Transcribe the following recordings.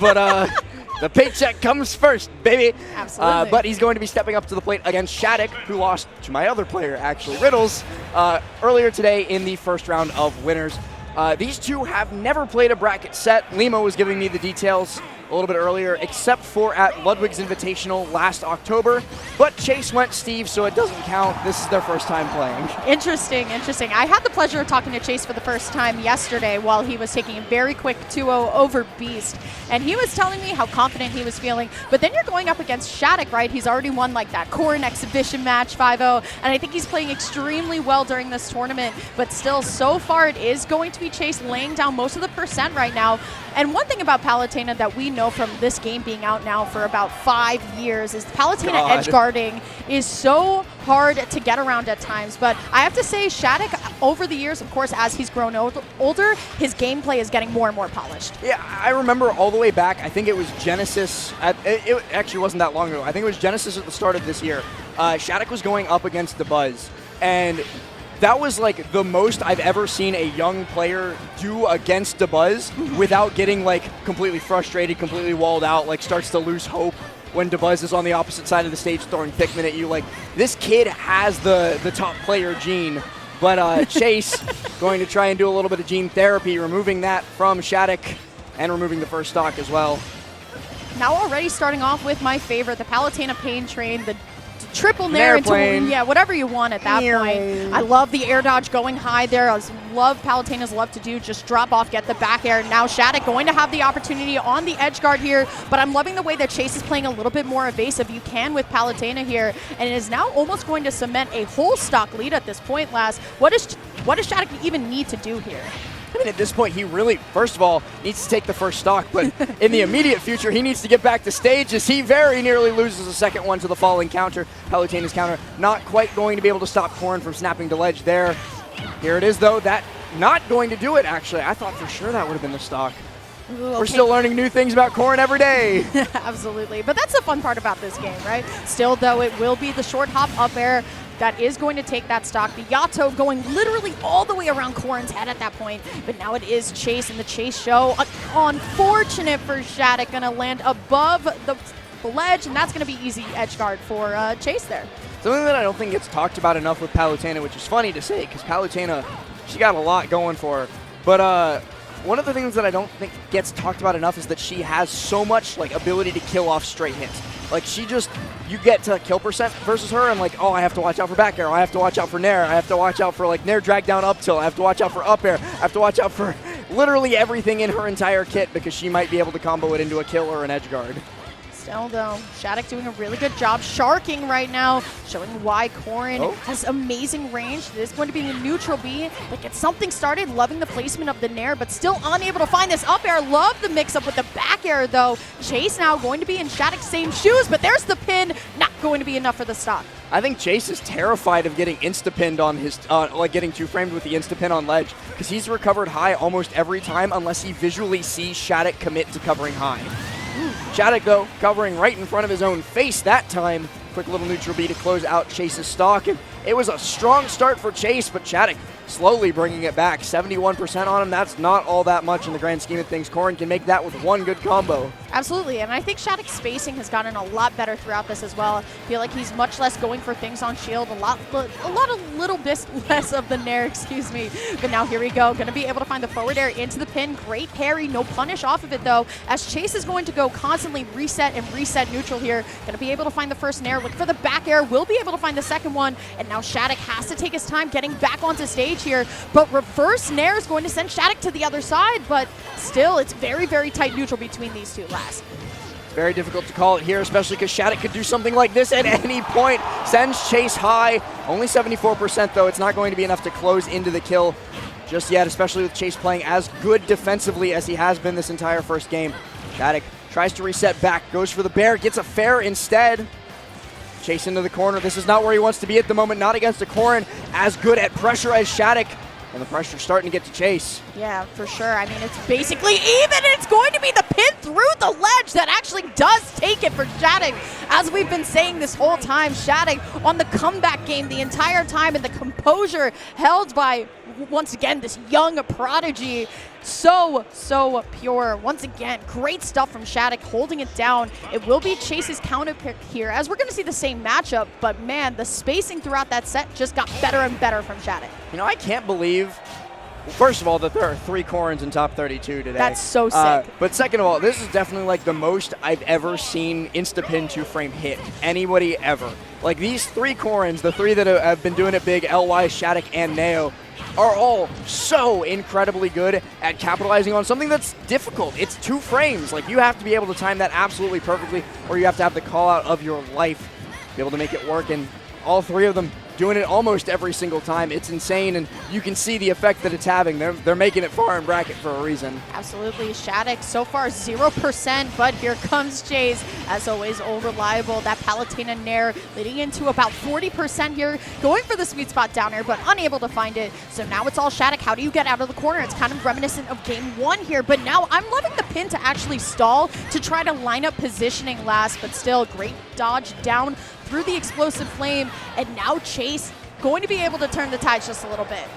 but the paycheck comes first, baby. Absolutely. But he's going to be stepping up to the plate against SHADIC, who lost to my other player, actually, Riddles, earlier today in the first round of winners. These two have never played a bracket set. Limo was giving me the details a little bit earlier, except for at Ludwig's Invitational last October. But Chase went Steve, so it doesn't count. This is their first time playing. Interesting, interesting. I had the pleasure of talking to Chase for the first time yesterday while he was taking a very quick 2-0 over Beast. And he was telling me how confident he was feeling. But then you're going up against SHADIC, right? He's already won like that Corrin exhibition match 5-0. And I think he's playing extremely well during this tournament. But still, so far it is going to be Chase laying down most of the percent right now. And one thing about Palutena that we know from this game being out now for about 5 years is Palutena edge guarding is so hard to get around at times. But I have to say, SHADIC, over the years, of course, as he's grown older, his gameplay is getting more and more polished. Yeah, I remember all the way back, I think it was Genesis, it actually wasn't that long ago, I think it was Genesis at the start of this year. SHADIC was going up against the Buzz, and that was like the most I've ever seen a young player do against DeBuzz without getting like completely frustrated, completely walled out, like starts to lose hope when DeBuzz is on the opposite side of the stage throwing Pikmin at you. Like, this kid has the top player gene, but Chase going to try and do a little bit of gene therapy, removing that from SHADIC and removing the first stock as well. Now already starting off with my favorite, the Palutena Pain Train, the triple nair Airplane. into, yeah, whatever you want at that point. I love the air dodge going high there. I love Palutena's love to do, just drop off, get the back air. Now SHADIC going to have the opportunity on the edge guard here, but I'm loving the way that Chase is playing a little bit more evasive. You can with Palutena here, and it is now almost going to cement a whole stock lead at this point, Last. What does SHADIC even need to do here? I mean, at this point, he really, first of all, needs to take the first stock, but in the immediate future, he needs to get back to stage as he very nearly loses a second one to the falling counter. Palutena's counter not quite going to be able to stop Corrin from snapping to ledge there. Here it is, though. That not going to do it, actually. I thought for sure that would have been the stock. Ooh, okay. We're still learning new things about Corrin every day. Absolutely, but that's the fun part about this game, right? Still, though, it will be the short hop up air that is going to take that stock. The Yato going literally all the way around Corrin's head at that point, but now it is Chase and the Chase show. Unfortunate for SHADIC, going to land above the ledge, and that's going to be easy edge guard for Chase there. Something that I don't think gets talked about enough with Palutena, which is funny to say, because Palutena, she got a lot going for her. But one of the things that I don't think gets talked about enough is that she has so much like ability to kill off straight hits. Like, she just, you get to kill percent versus her, and like, oh, I have to watch out for back air, I have to watch out for nair, I have to watch out for like nair drag down up tilt, I have to watch out for up air, I have to watch out for literally everything in her entire kit because she might be able to combo it into a kill or an edge guard. Still, though, SHADIC doing a really good job sharking right now, showing why Corrin has amazing range. It is going to be the neutral B, but gets something started. Loving the placement of the nair, but still unable to find this up air. Love the mix-up with the back air, though. Chase now going to be in SHADIC's same shoes, but there's the pin. Not going to be enough for the stock. I think Chase is terrified of getting insta-pinned on his, like getting two-framed with the insta-pin on ledge, because he's recovered high almost every time unless he visually sees SHADIC commit to covering high. SHADIC, though, covering right in front of his own face that time. Quick little neutral B to close out Chase's stock. And it was a strong start for Chase, but SHADIC slowly bringing it back. 71% on him. That's not all that much in the grand scheme of things. Corrin can make that with one good combo. Absolutely, and I think SHADIC's spacing has gotten a lot better throughout this as well. I feel like he's much less going for things on shield, a little bit less of the nair, excuse me. But now here we go, going to be able to find the forward air into the pin. Great parry, no punish off of it though, as Chase is going to go constantly reset and reset neutral here. Going to be able to find the first nair, look for the back air, will be able to find the second one, and now SHADIC has to take his time getting back onto stage here, but reverse nair is going to send SHADIC to the other side, but still, it's very, very tight neutral between these two. Last. Very difficult to call it here, especially because SHADIC could do something like this at any point. Sends Chase high. Only 74% though. It's not going to be enough to close into the kill just yet, especially with Chase playing as good defensively as he has been this entire first game. SHADIC tries to reset back, goes for the bear, gets a fair instead. Chase into the corner. This is not where he wants to be at the moment. Not against a Corrin as good at pressure as SHADIC. And the pressure's starting to get to Chase. Yeah, for sure. I mean, it's basically even. It's going to be the pin through the ledge that actually does take it for SHADIC. As we've been saying this whole time, SHADIC on the comeback game the entire time, and the composure held by, once again, this young prodigy. So pure. Once again, great stuff from SHADIC, holding it down. It will be Chase's counter pick here, as we're going to see the same matchup, but man, the spacing throughout that set just got better and better from SHADIC. You know, I can't believe, first of all, that there are 3 Corrins in top 32 today. That's so sick. But second of all, this is definitely like the most I've ever seen Instapin 2-frame hit anybody ever. Like these 3 Corrins, the 3 that have been doing it big, LY, SHADIC, and Neo, are all so incredibly good at capitalizing on something that's difficult. It's 2 frames. Like, you have to be able to time that absolutely perfectly, or you have to have the call out of your life to be able to make it work. And all 3 of them doing it almost every single time. It's insane, and you can see the effect that it's having. They're making it far in bracket for a reason. Absolutely. SHADIC so far 0%, but here comes Chase. As always, all reliable. That Palutena Nair leading into about 40% here, going for the sweet spot down air, but unable to find it. So now it's all SHADIC. How do you get out of the corner? It's kind of reminiscent of game 1 here, but now I'm loving the pin to actually stall to try to line up positioning last, but still great dodge down through the explosive flame, and now Chase going to be able to turn the tides just a little bit.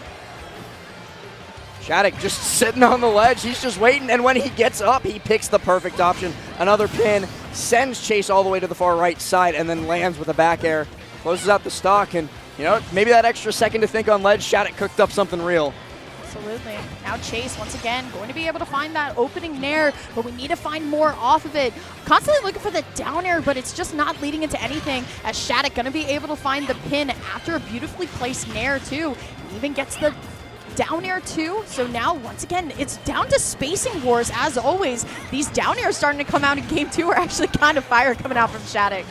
SHADIC just sitting on the ledge. He's just waiting, and when he gets up, he picks the perfect option. Another pin, sends Chase all the way to the far right side, and then lands with a back air. Closes out the stock, and you know, maybe that extra second to think on ledge, SHADIC cooked up something real. Absolutely. Now Chase, once again, going to be able to find that opening nair, but we need to find more off of it. Constantly looking for the down air, but it's just not leading into anything, as SHADIC going to be able to find the pin after a beautifully placed nair too. He even gets the down air too. So now, once again, it's down to spacing wars as always. These down airs starting to come out in game 2 are actually kind of fire coming out from SHADIC.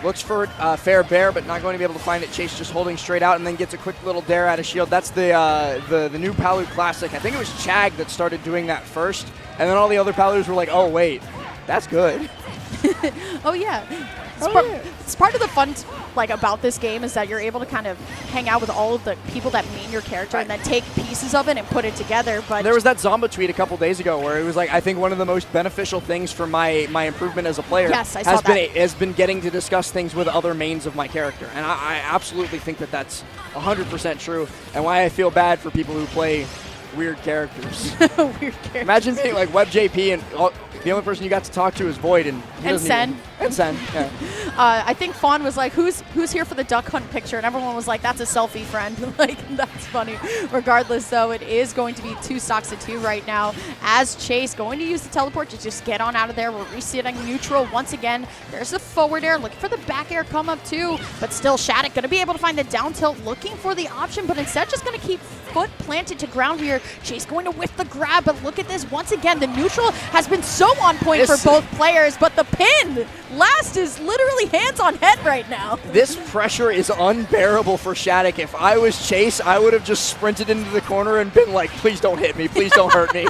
Looks for fair bear, but not going to be able to find it. Chase just holding straight out, and then gets a quick little dare out of shield. That's the new Palu Classic. I think it was Chag that started doing that first, and then all the other Palus were like, oh wait, that's good. Oh yeah. It's part of the fun about this game is that you're able to kind of hang out with all of the people that mean your character, and then take pieces of it and put it together. But there was that Zomba tweet a couple days ago where it was like, I think one of the most beneficial things for my improvement as a player has been getting to discuss things with other mains of my character. And I absolutely think that that's 100% true, and why I feel bad for people who play weird characters. Weird characters. Imagine being like Web JP and the only person you got to talk to is Void, and Sen. And Sen, yeah. I think Fawn was like, who's here for the duck hunt picture? And everyone was like, that's a selfie, friend. That's funny. Regardless, though, it is going to be 2 stocks to 2 right now, as Chase going to use the teleport to just get on out of there. We're resetting neutral once again. There's the forward air, looking for the back air come up too, but still SHADIC going to be able to find the down tilt, looking for the option, but instead just going to keep foot planted to ground here. Chase going to whiff the grab, but look at this. Once again, the neutral has been so on point for both players, but the pin last is literally hands on head right now. This pressure is unbearable for SHADIC. If I was Chase, I would have just sprinted into the corner and been like, please don't hit me, please don't hurt me.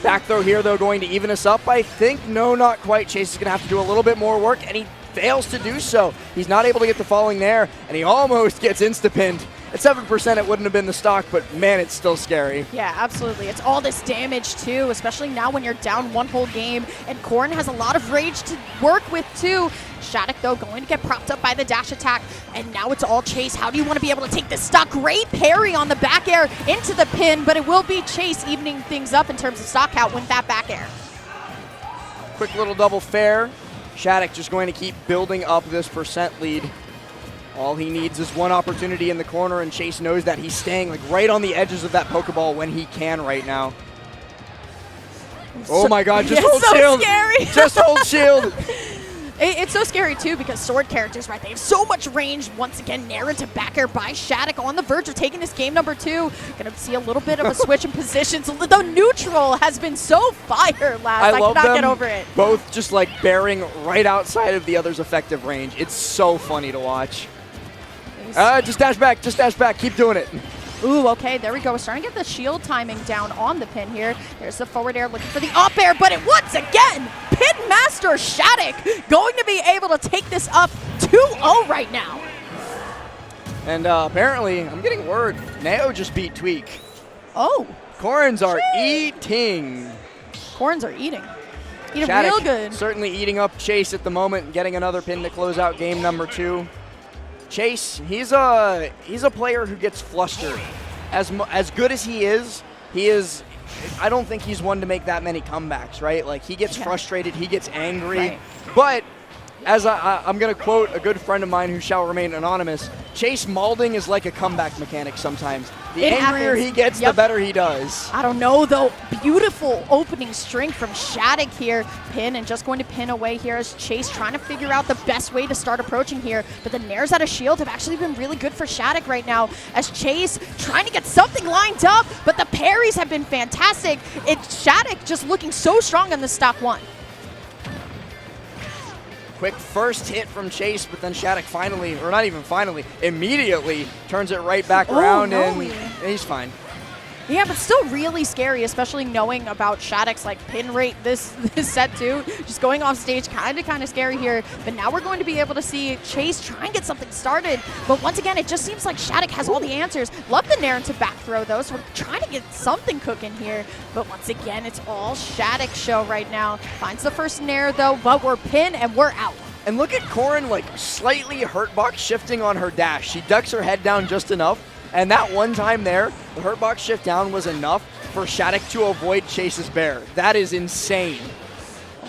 Back throw here, though, going to even us up, I think. No, not quite. Chase is going to have to do a little bit more work, and he fails to do so. He's not able to get the falling there, and he almost gets insta-pinned. At 7%, it wouldn't have been the stock, but man, it's still scary. Yeah, absolutely. It's all this damage, too, especially now when you're down 1 whole game, and Corrin has a lot of rage to work with, too. SHADIC, though, going to get propped up by the dash attack, and now it's all Chase. How do you want to be able to take this stock? Great parry on the back air into the pin, but it will be Chase evening things up in terms of stock count with that back air. Quick little double fair. SHADIC just going to keep building up this percent lead. All he needs is one opportunity in the corner, and Chase knows that he's staying right on the edges of that Pokeball when he can right now. Oh my god, just hold shield! Scary. Just hold shield! It's so scary, too, because sword characters, right, they have so much range. Once again, nair into back air by SHADIC on the verge of taking this game number 2. Gonna see a little bit of a switch in positions. The neutral has been so fire last. I cannot get over it. Both just bearing right outside of the other's effective range. It's so funny to watch. Just dash back, keep doing it. Ooh, okay, there we go. We're starting to get the shield timing down on the pin here. There's the forward air looking for the up air, but it once again, Pin Master SHADIC going to be able to take this up 2-0 right now. And apparently, I'm getting word, Neo just beat Tweak. Oh. Corrins are eating. Corrins are eating. Eating SHADIC real good. certainly eating up Chase at the moment and getting another pin to close out game number 2. Chase, he's a player who gets flustered. As good as he is, I don't think he's one to make that many comebacks, right? Like, he gets frustrated, he gets angry. Right. But as I'm going to quote a good friend of mine who shall remain anonymous, Chase maulding is like a comeback mechanic sometimes. The angrier he gets, the better he does. I don't know, though. Beautiful opening string from SHADIC here. Pin and just going to pin away here as Chase trying to figure out the best way to start approaching here. But the nairs out of shield have actually been really good for SHADIC right now as Chase trying to get something lined up, but the parries have been fantastic. It's SHADIC just looking so strong on the stock 1. Quick first hit from Chase, but then SHADIC finally, or not even finally, immediately turns it right back around, and he's fine. Yeah, but still really scary, especially knowing about SHADIC's like pin rate this set too. Just going off stage, kind of scary here. But now we're going to be able to see Chase try and get something started. But once again, it just seems like SHADIC has all the answers. Love the nair into back throw though, so we're trying to get something cooking here. But once again, it's all SHADIC show right now. Finds the first nair though, but we're pinned and we're out. And look at Corrin, like, slightly hurt box shifting on her dash. She ducks her head down just enough, and that one time there, the hurt box shift down was enough for SHADIC to avoid Chase's bear. That is insane.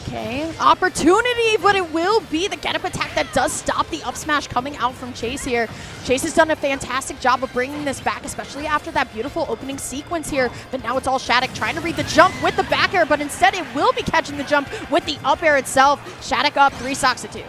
Okay, opportunity, but it will be the get-up attack that does stop the up smash coming out from Chase here. Chase has done a fantastic job of bringing this back, especially after that beautiful opening sequence here. But now it's all SHADIC trying to read the jump with the back air, but instead it will be catching the jump with the up air itself. SHADIC up 3 stocks to 2.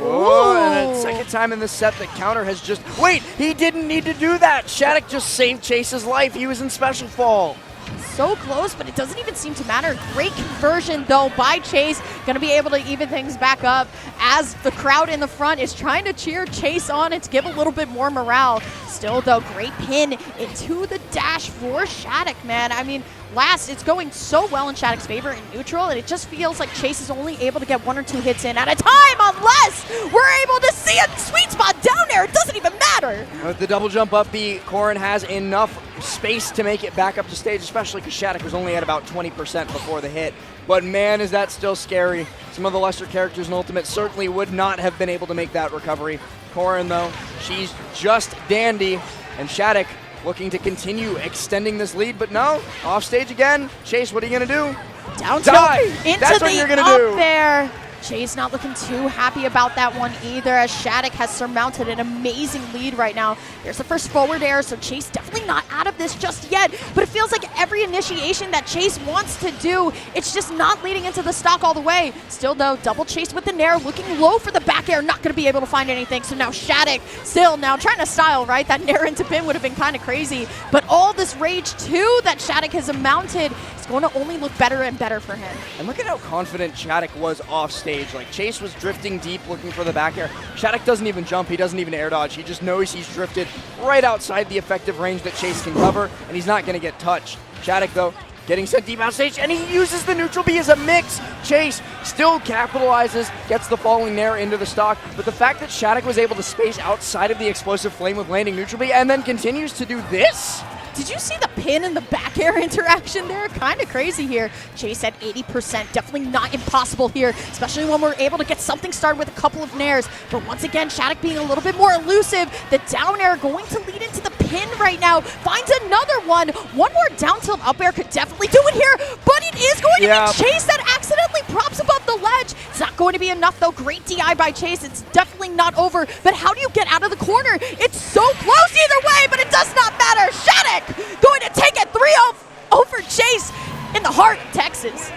Oh, and a second time in this set that counter has just... Wait, he didn't need to do that. SHADIC just saved Chase's life. He was in special fall. So close, but it doesn't even seem to matter. Great conversion, though, by Chase. Going to be able to even things back up as the crowd in the front is trying to cheer Chase on and to give a little bit more morale. Still, though, great pin into the dash for SHADIC, man. I mean, it's going so well in SHADIC's favor in neutral, and it just feels like Chase is only able to get 1 or 2 hits in at a time, unless we're able to see a sweet spot down there. It doesn't even matter. With the double jump up B, Corrin has enough space to make it back up to stage, especially because SHADIC was only at about 20% before the hit. But man, is that still scary. Some of the lesser characters in Ultimate certainly would not have been able to make that recovery. Corrin, though, she's just dandy, and SHADIC looking to continue extending this lead, but no, off stage again. Chase, what are you gonna do? Down Die! Into That's the what you're gonna up do. there. Chase not looking too happy about that one either, as SHADIC has surmounted an amazing lead right now. Here's the first forward air, so Chase definitely not out of this just yet, but it feels like every initiation that Chase wants to do, it's just not leading into the stock all the way. Still though, double Chase with the nair, looking low for the back air, not gonna be able to find anything, so now SHADIC still now trying to style, right? That nair into pin would have been kind of crazy, but all this rage too that SHADIC has amounted is going to only look better and better for him. And look at how confident SHADIC was off stage. Like, Chase was drifting deep looking for the back air. SHADIC doesn't even jump, he doesn't even air dodge. He just knows he's drifted right outside the effective range that Chase can cover, and he's not gonna get touched. SHADIC, though, getting sent deep outstage, and he uses the neutral B as a mix. Chase still capitalizes, gets the falling nair into the stock, but the fact that SHADIC was able to space outside of the explosive flame with landing neutral B and then continues to do this? Did you see the pin and the back air interaction there? Kind of crazy here. Chase at 80%, definitely not impossible here, especially when we're able to get something started with a couple of nairs. But once again, SHADIC being a little bit more elusive. The down air going to lead into the pin right now. Finds another one. One more down tilt up air could definitely do it here, but it is going to be Chase that accidentally props above the ledge. It's not going to be enough though. Great DI by Chase. It's definitely not over, but how do you get out of the corner? It's so close either way, but it does not matter. SHADIC going to take it 3-0 over Chase in the heart of Texas.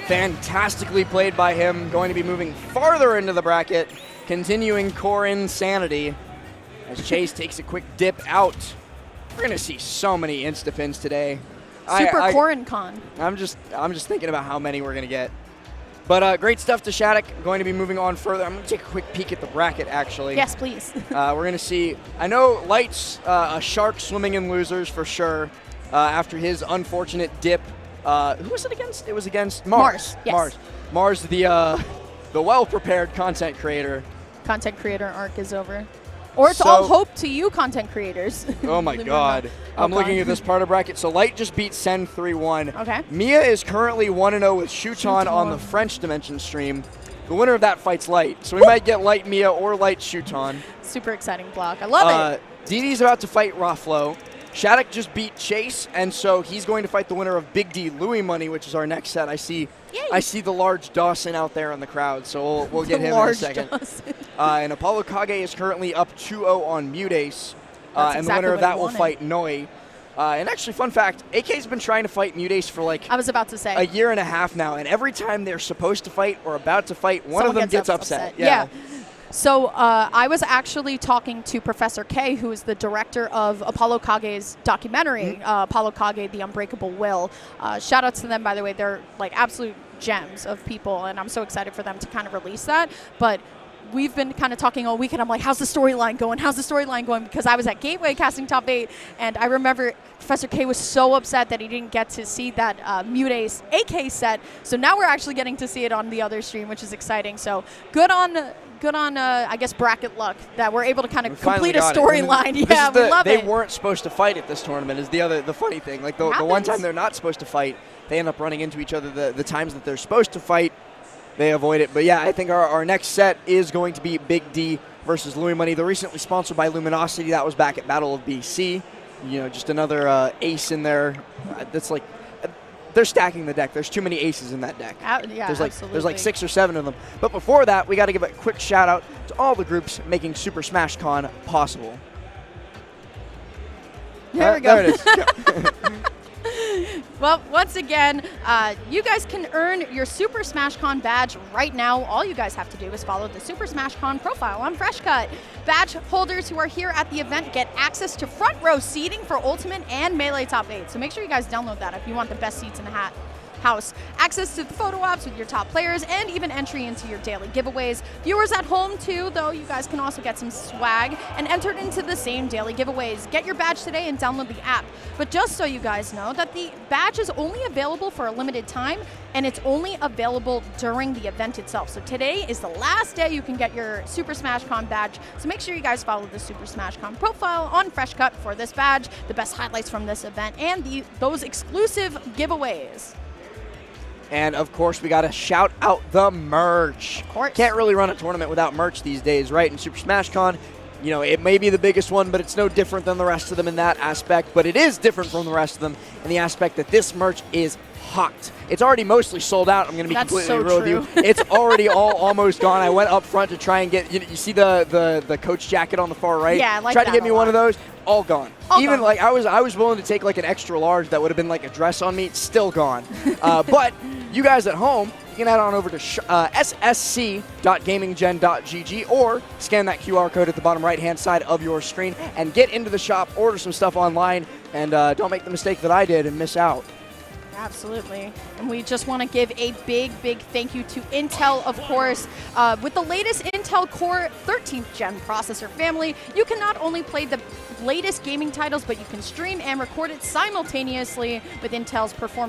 Fantastically played by him, going to be moving farther into the bracket, continuing Corrin's sanity as Chase takes a quick dip out. We're going to see so many insta-pins today. Super Corrin con. I'm just thinking about how many we're going to get. But great stuff to SHADIC. Going to be moving on further. I'm going to take a quick peek at the bracket, actually. Yes, please. We're going to see, I know Light's a shark swimming in losers for sure after his unfortunate dip. Who was it against? It was against Mars. Yes. Mars, the well-prepared content creator. Content creator arc is over. Or it's all hope to you content creators. Oh my God. I'm looking at this part of bracket. So Light just beat Sen 3-1. Okay. Mia is currently 1-0 with Shuton on the French Dimension stream. The winner of that fight's Light. So we might get Light Mia or Light Shuton. Super exciting block. I love it. DD's about to fight Raflo. SHADIC just beat Chase, and so he's going to fight the winner of Big D Louis Money, which is our next set. I see the large Dawson out there in the crowd, so we'll get him in a second. And Apollo Kage is currently up 2-0 on Mutace, and the winner of that will fight Noi. And actually, fun fact, AK's been trying to fight Mutace for like I was about to say a year and a half now, and every time they're supposed to fight or about to fight, one of them gets upset. Yeah. So I was actually talking to Professor K, who is the director of Apollo Kage's documentary, Apollo Kage, The Unbreakable Will. Shout outs to them, by the way. They're like absolute gems of people, and I'm so excited for them to kind of release that. But we've been kind of talking all week, and I'm like, how's the storyline going? How's the storyline going? Because I was at Gateway casting top 8, and I remember Professor K was so upset that he didn't get to see that Mutace AK set. So now we're actually getting to see it on the other stream, which is exciting. So good on I guess, bracket luck that we're able to kind of complete a storyline. Yeah, we love it. They weren't supposed to fight at this tournament is the funny thing. Like the one time they're not supposed to fight, they end up running into each other. The times that they're supposed to fight, they avoid it. But yeah, I think our next set is going to be Big D versus Louis Money. They're recently sponsored by Luminosity. That was back at Battle of BC. You know, just another ace in there. That's like, they're stacking the deck. There's too many aces in that deck. There's like 6 or 7 of them. But before that, we got to give a quick shout out to all the groups making Super Smash Con possible. There we go. There it is. Well, once again, you guys can earn your Super Smash Con badge right now. All you guys have to do is follow the Super Smash Con profile on FreshCut. Badge holders who are here at the event get access to front row seating for Ultimate and Melee Top 8. So make sure you guys download that if you want the best seats in the house. Access to the photo ops with your top players and even entry into your daily giveaways. Viewers at home too, though, you guys can also get some swag and enter into the same daily giveaways. Get your badge today and download the app. But just so you guys know that the badge is only available for a limited time, and it's only available during the event itself. So today is the last day you can get your Super Smash Con badge. So make sure you guys follow the Super Smash Con profile on FreshCut for this badge, the best highlights from this event, and those exclusive giveaways. And, of course, we got to shout out the merch. Of course. Can't really run a tournament without merch these days, right? In Super Smash Con, you know, it may be the biggest one, but it's no different than the rest of them in that aspect. But it is different from the rest of them in the aspect that this merch is hot. It's already mostly sold out. I'm going to be completely real with you. It's already almost gone. I went up front to try and get, you see the coach jacket on the far right? Yeah, I like Tried that to get me one of those. All gone. Even gone. like I was willing to take like an extra large that would have been like a dress on me. Still gone. But you guys at home, you can head on over to ssc.gaminggen.gg or scan that QR code at the bottom right-hand side of your screen and get into the shop, order some stuff online, and don't make the mistake that I did and miss out. Absolutely. And we just want to give a big thank you to Intel, of course. With the latest Intel Core 13th Gen processor family, you can not only play the latest gaming titles, but you can stream and record it simultaneously with Intel's performance